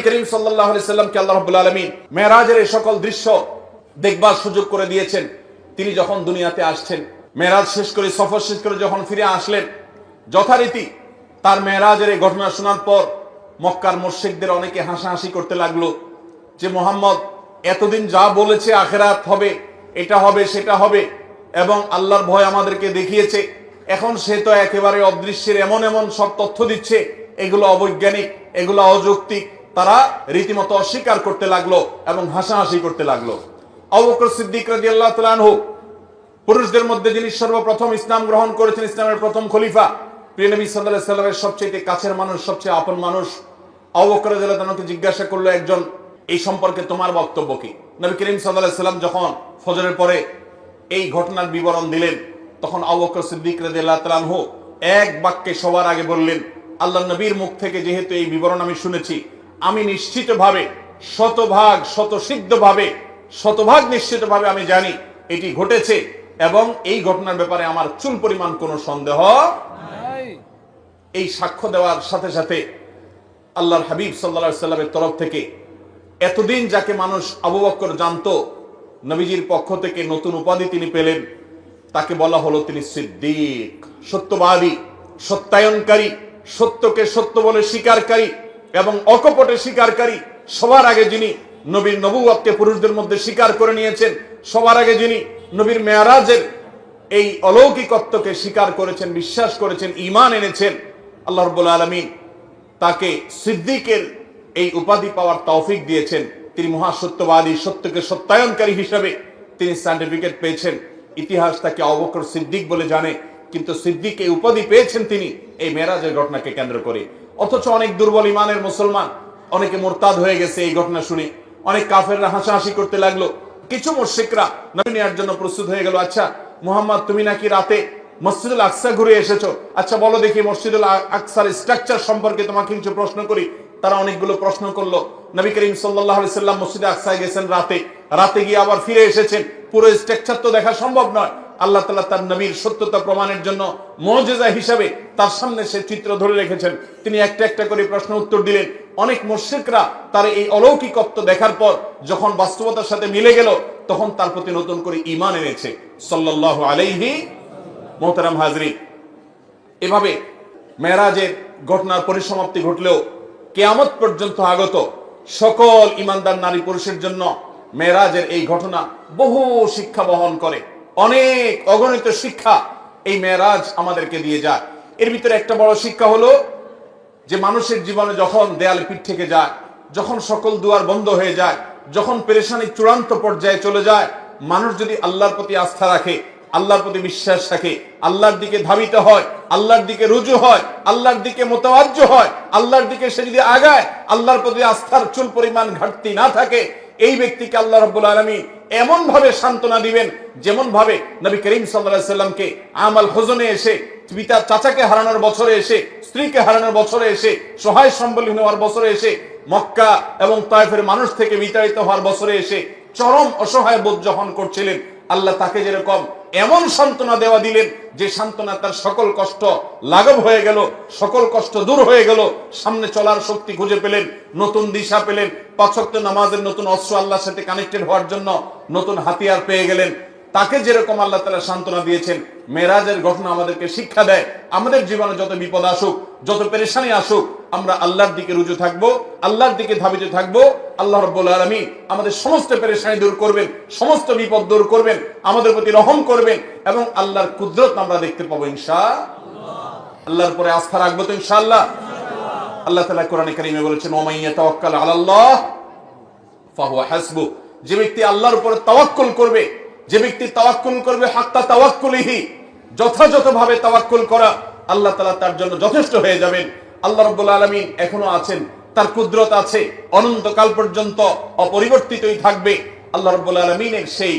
করিম সাল্লাল্লাহু আলাইহি সাল্লামকে আল্লাহ রাব্বুল আলামিন মেরাজের এই সকল দৃশ্য দেখবার সুযোগ করে দিয়েছেন। তিনি যখন দুনিয়াতে আসছেন, মেরাজ শেষ করে, সফর শেষ করে যখন ফিরে আসলেন, যথারীতি তার মেরাজের এই ঘটনা শোনার পর মক্কার মুশরিকদের অনেকে হাসাহাসি করতে লাগলো যে মুহাম্মদ এতদিন যা বলেছে আখিরাত হবে, এটা হবে, সেটা হবে এবং আল্লাহর ভয় আমাদেরকে দেখিয়েছে, এখন সে তো একেবারে অদৃশ্যের এমন এমন সব তথ্য দিচ্ছে, এগুলো অবৈজ্ঞানিক, এগুলো অযৌক্তিক। তারা রীতিমতো অস্বীকার করতে লাগলো এবং হাসাহাসি করতে লাগলো। আবু বকর সিদ্দিক রাদিয়াল্লাহু তাআলা আনহু, পুরুষদের মধ্যে যিনি সর্বপ্রথম ইসলাম গ্রহণ করেছেন, ইসলামের প্রথম খলিফা, প্রিয় নবী সাল্লাল্লাহু আলাইহি সাল্লামের সবচেয়ে কাছের মানুষ, সবচেয়ে আপন মানুষ, আবু বকর রাদিয়াল্লাহু তাআলাকে জিজ্ঞাসা করলো একজন, এই সম্পর্কে তোমার বক্তব্য কি? নবী করিম সাল্লাল্লাহু আলাইহি সাল্লাম যখন ফজরের পরে এই ঘটনার বিবরণ দিলেন, তখন আবু বকর সিদ্দিক রাদিয়াল্লাহু তাআলা আনহু এক বাক্যে সবার আগে বললেন, আল্লাহর নবীর মুখ থেকে যেহেতু এই বিবরণ আমি শুনেছি, আমি নিশ্চিতভাবে, শতভাগ নিশ্চিতভাবে আমি জানি এটি ঘটেছে এবং এই ঘটনার ব্যাপারে আমার চুল পরিমাণ কোনো সন্দেহ নাই। এই সাক্ষ্য দেওয়ার সাথে সাথে আল্লাহর হাবিব সাল্লাল্লাহু আলাইহি সাল্লামের তরফ থেকে এতদিন যাকে মানুষ আবু বকর জানতো, নবীজির পক্ষ থেকে নতুন উপাধি তিনি পেলেন, তাকে বলা হলো তিনি সিদ্দিক, সত্যবাদী, সত্যায়নকারী, সত্যকে সত্য বলে স্বীকারকারী এবং অকপটে স্বীকারকারী। সবার আগে যিনি নবীর নবুয়তকে পুরুষদের মধ্যে স্বীকার করে নিয়েছেন, সবার আগে যিনি নবীর মেরাজের এই অলৌকিকত্বকে স্বীকার করেছেন, বিশ্বাস করেছেন, ঈমান এনেছেন, আল্লাহ রাব্বুল আলামিন তাকে সিদ্দিকের এই উপাধি পাওয়ার তৌফিক দিয়েছেন। তিনি মহাসত্যবাদী, সত্যকে সত্যায়নকারী হিসেবে তিনি সার্টিফিকেট পেয়েছেন। ইতিহাস তাকে আবু বকর সিদ্দিক বলে জানে, কিন্তু সিদ্দিক এই উপাধি পেয়েছেন তিনি এই মেরাজের ঘটনাকে কেন্দ্র করে। অথচ অনেক দুর্বল ইমানের মুসলমান, অনেকে মুরতাদ হয়ে গেছে এই ঘটনা শুনে, অনেক কাফেররা হাসাহাসি করতে লাগলো। কিছু মুশরিকরা নবী নেয়ার জন্য প্রস্তুত হয়ে গেল, আচ্ছা মুহাম্মদ তুমি নাকি রাতে মসজিদুল আকসা ঘুরে এসেছো, আচ্ছা বলো দেখি মসজিদুল আকসার স্ট্রাকচার সম্পর্কে তোমাকে কিছু প্রশ্ন করি। তারা অনেকগুলো প্রশ্ন করলো। নবী করিম সাল্লাল্লাহু আলাইহি সাল্লাম মসজিদে আকসায় গেছেন রাতে গিয়ে আবার ফিরে এসেছেন, পুরো স্ট্রাকচার তো দেখা সম্ভব নয়। আল্লাহ তাআলা তার নবীর সত্যতা প্রমাণের জন্য মুজিজা হিসেবে তার সামনে সে চিত্র ধরে রেখেছেন। তিনি একটা একটা করে প্রশ্ন উত্তর দিলেন। অনেক মুশরিকরা তার এই অলৌকিকত্ব দেখার পর যখন বাস্তবতার সাথে মিলে গেল, তখন তার প্রতি নতুন করে ঈমান এনেছে। সাল্লাল্লাহু আলাইহি মুহতারাম হাজরিন, এভাবে মেরাজের ঘটনার পরিসমাপ্তি ঘটলেও কিয়ামত পর্যন্ত আগত সকল ঈমানদার নারী পুরুষের জন্য মেরাজের এই ঘটনা বহু শিক্ষা বহন করে। অনেক অগণিত শিক্ষা এই মেরাজ আমাদেরকে দিয়ে যায়। এর ভিতরে একটা বড় শিক্ষা হলো যে মানুষের জীবনে যখন দেয়ালে পিঠ থেকে যায়, যখন সকল দুয়ার বন্ধ হয়ে যায়, যখন পেরেশানি চূড়ান্ত পর্যায়ে চলে যায়, মানুষ যদি আল্লাহর প্রতি আস্থা রাখে, আল্লাহর প্রতি বিশ্বাস রাখে, আল্লাহর দিকে ধাবিত হয়, আল্লাহর দিকে রুজু হয়, আল্লাহর দিকে মোতাওয়াজ্জ হয়, আল্লাহর দিকে সে যদি আগায়, আল্লাহর প্রতি আস্থার চুল পরিমাণ ঘাটতি না থাকে, এই ব্যক্তিকে আল্লাহ রাব্বুল আলামিন এমন ভাবে সান্ত্বনা দিবেন যেমন ভাবে নবী করিম সাল্লাল্লাহু আলাইহি সাল্লামকে আমাল হুজনে এসে, পিতা চাচাকে হারানোর বছরে এসে, স্ত্রীকে হারানোর বছরে এসে, সহায় সম্বলহীন হওয়ার বছরে এসে, মক্কা এবং তায়েফের মানুষ থেকে বিতাড়িত হওয়ার বছরে এসে চরম অসহায় বোধ যখন করছিলেন, আল্লাহ তাকে যেরকম এমন সান্ত্বনা দেওয়া দিলেন যে সান্ত্বনা তার সকল কষ্ট লাঘব হয়ে গেল, সকল কষ্ট দূর হয়ে গেল, সামনে চলার শক্তি খুঁজে পেলেন, নতুন দিশা পেলেন, ৫ ওয়াক্ত নামাজের নতুন অস্ত্র আল্লাহর সাথে কানেক্টেড হওয়ার জন্য নতুন হাতিয়ার পেয়ে গেলেন। তাকে যেরকম আল্লাহ তাআলা সান্ত্বনা দিয়েছেন, মেরাজের ঘটনা আমাদেরকে শিক্ষা দেয় আমাদের জীবনে যত বিপদ আসুক, যত পেরেশানি আসুক, আমরা আল্লাহর দিকে রুজু থাকবো, আল্লাহর দিকে ধাবিত থাকবো। আল্লাহ রাব্বুল আলামিন আমাদের সমস্ত পেরেশানি দূর করবেন, সমস্ত বিপদ দূর করবেন, আমাদের প্রতি রহম করবেন এবং আল্লাহর কুদরত আমরা দেখতে পাবো ইনশাআল্লাহ। আল্লাহর উপরে আস্থা রাখবো তো ইনশাআল্লাহ। আল্লাহ তাআলা কোরআনে কারীমে বলেছেন, ওয়া মান ইয়াতাওয়াক্কাল আলাল্লাহ ফাহুয়া হাসবুহ। যে ব্যক্তি আল্লাহর উপরে তাওয়াক্কুল করবে, যে ব্যক্তি তাওয়াক্কুল করবে হাক্কা তাওয়াক্কুলিহি, যথাযথভাবে তাওয়াক্কুল করা, আল্লাহ তাআলা তার জন্য যথেষ্ট হয়ে যাবেন। আল্লাহ রাব্বুল আলামিন এখনো আছেন, তার কুদরত আছে, অনন্তকাল পর্যন্ত অপরিবর্তিতই থাকবে। আল্লাহ রাব্বুল আলামিনের সেই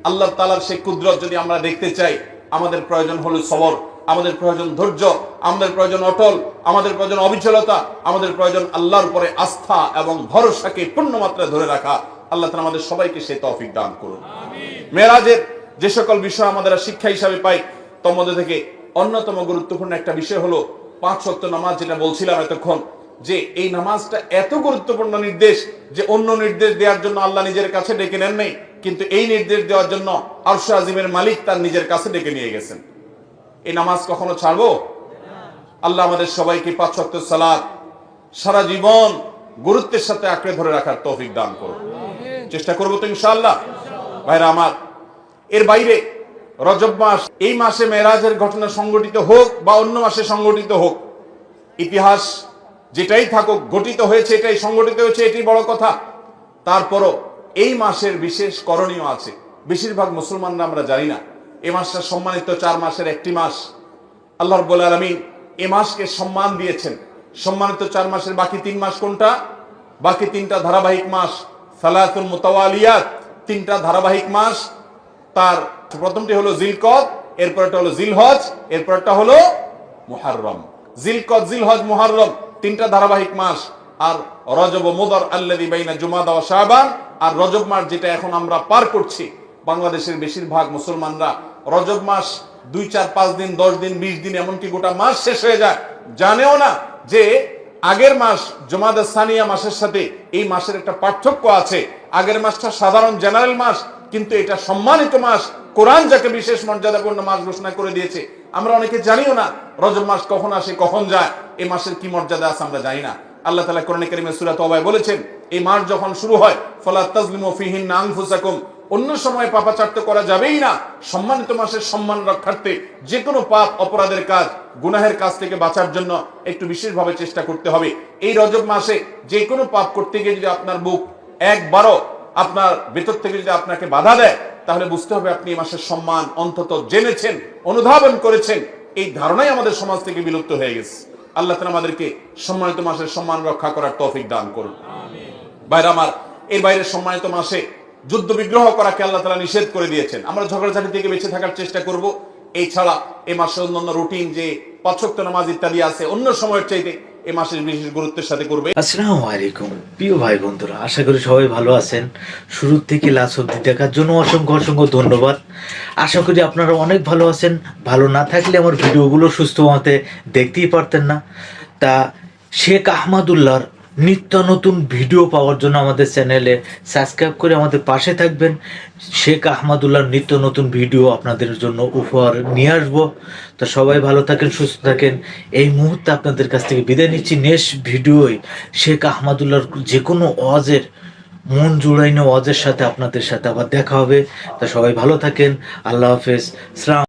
আল্লাহ তাআলার সেই কুদরত যদি আমরা দেখতে চাই, আমাদের প্রয়োজন হলো সবর, আমাদের প্রয়োজন ধৈর্য, আমাদের প্রয়োজন অটল, আমাদের প্রয়োজন অবিচলতা, আমাদের প্রয়োজন আল্লাহর উপরে আস্থা এবং ভরসাকে পূর্ণ মাত্রায় ধরে রাখা। আল্লাহ তাআলা আমাদের সবাইকে সেই তৌফিক দান করুন। মেরাজের যে সকল বিষয় আমাদের শিক্ষা হিসাবে পাই, তার মধ্যে থেকে অন্যতম গুরুত্বপূর্ণ একটা বিষয় হলো ৫ ওয়াক্ত নামাজ, যেটা বলছিলাম এতক্ষণ। যে এই নামাজটা এত গুরুত্বপূর্ণ নির্দেশ যে অন্য নির্দেশ দেওয়ার জন্য আল্লাহ নিজের কাছে ডেকে নেন নাই, কিন্তু এই নির্দেশ দেওয়ার জন্য আরশ আজিমের মালিক তার নিজের কাছে ডেকে নিয়ে গেছেন। এই নামাজ কখনো ছাড়বো? আল্লাহ আমাদের সবাইকে 5 ওয়াক্ত সালাত সারা জীবন গুরুত্বের সাথে আঁকড়ে ধরে রাখার তৌফিক দান করুন। চেষ্টা করবো তো ইনশাআল্লাহ। ভাইরা আমার, এর বাইরে রজব মাস, এই মাসে মেরাজের ঘটনা সংঘটিত হোক বা অন্য মাসে সংঘটিত হোক, ইতিহাস যেটাই থাকুক, ঘটিত হয়েছে, এটাই সংঘটিত হয়েছে, এটাই বড় কথা। তারপরও এই মাসের বিশেষ করণীয় আছে। বেশিরভাগ মুসলমানরা আমরা জানি না এই মাসটা সম্মানিত 4 মাসের একটি মাস। আল্লাহ রাব্বুল আলামিন এই মাসকে সম্মান দিয়েছেন। সম্মানিত 4 মাসের বাকি 3 মাস কোনটা? বাকি 3টা ধারাবাহিক মাস, সালাতুল মুতাওয়ালিয়াত, 3টা ধারাবাহিক মাস। তার প্রথমটি হলো জিলকদ, এরপরটা হলো জিলহজ, এরপরটা হলো মুহররম। জিলকদ, জিলহজ, মুহররম 3টা ধারাবাহিক মাস। আর রজব ও মুদর আল্লাযী বাইনা জুমাদা ওয়া শাবান, আর রজব মাস যেটা এখন আমরা পার করছি, বাংলাদেশের বেশিরভাগ মুসলমানরা রজব মাস 2, 4, 5 দিন, 10 দিন, 20 দিন, এমনকি গোটা মাস শেষ হয়ে যায়, জানেও না যে আগের মাস জুমাদা সানিয়া মাসের সাথে এই মাসের একটা পার্থক্য আছে। আগের মাসটা সাধারণ জেনারেল মাস, কিন্তু এটা সম্মানিত মাস। কোরআন যাকে বিশেষ মর্যাদাপূর্ণ মাস ঘোষণা করে দিয়েছে, আমরা অনেকে জানিও না রজব মাস কখন আসে, কখন যায়, এই মাসের কি মর্যাদা আছে আমরা জানি না। আল্লাহ তাআলা কোরআনে কারীমে সূরা তওবায় বলেছেন, এই মাস যখন শুরু হয়, ফালা তাজলিমু ফিহিন্না আনফুসাকুম, অন্য সময় পাপাচার করা যাবেই না। সম্মানিত মাসের সম্মান রক্ষার্থে যে কোনো পাপ, অপরাধের কাজ, গুনাহের কাজ থেকে বাঁচার জন্য একটু বিশেষভাবে চেষ্টা করতে হবে। এই রজব মাসে যে কোনো পাপ করতে গিয়ে যদি আপনার বুক একবারও আপনার ভেতর থেকে যদি আপনাকে বাধা দেয়, তাহলে বুঝতে হবে আপনি এই মাসের সম্মান অন্তত জেনেছেন, অনুধাবন করেছেন। এই ধারণাই আমাদের সমাজ থেকে বিলুপ্ত হয়ে গেছে। আল্লাহ তাআলা আমাদেরকে সম্মানিত মাসের সম্মান রক্ষা করার তৌফিক দান করুন। ভাইরা আমার, এর বাইরে সম্মানিত মাসে যুদ্ধ বিগ্রহ করাকে আল্লাহ তাআলা নিষেধ করে দিয়েছেন। আমরা ঝগড়াঝাটি থেকে বেঁচে থাকার চেষ্টা করব। এই ছাড়া এই মাসে অন্যান্য রুটিন যে 5 ওয়াক্ত নামাজ ইত্যাদি আছে, অন্য সময়ের চাইতে এই মাসের বিশেষ গুরুত্বের সাথে করবে। আসসালামু আলাইকুম প্রিয় ভাই বন্ধুরা, আশা করি সবাই ভালো আছেন। শুরু থেকে লাস্ট অবধি দেখার জন্য অসংখ্য অসংখ্য ধন্যবাদ। আশা করি আপনারা অনেক ভালো আছেন। ভালো না থাকলে আমার ভিডিওগুলো সুস্থ মতে দেখতেই পারতেন না। তা শেখ আহমদুল্লাহর নিত্য নতুন ভিডিও পাওয়ার জন্য আমাদের চ্যানেলে সাবস্ক্রাইব করে আমাদের পাশে থাকবেন। শেখ আহমদুল্লাহর নিত্য নতুন ভিডিও আপনাদের জন্য উপহার নিয়ে আসবো। তো সবাই ভালো থাকেন, সুস্থ থাকেন। এই মুহূর্তে আপনাদের কাছ থেকে বিদায় নিচ্ছি। নেক্সট ভিডিওয় শেখ আহমদুল্লাহর যে কোনো ওয়াজের, মন জুড়াইনো ওয়াজের সাথে আপনাদের সাথে আবার দেখা হবে। তো সবাই ভালো থাকেন। আল্লাহ হাফেজ।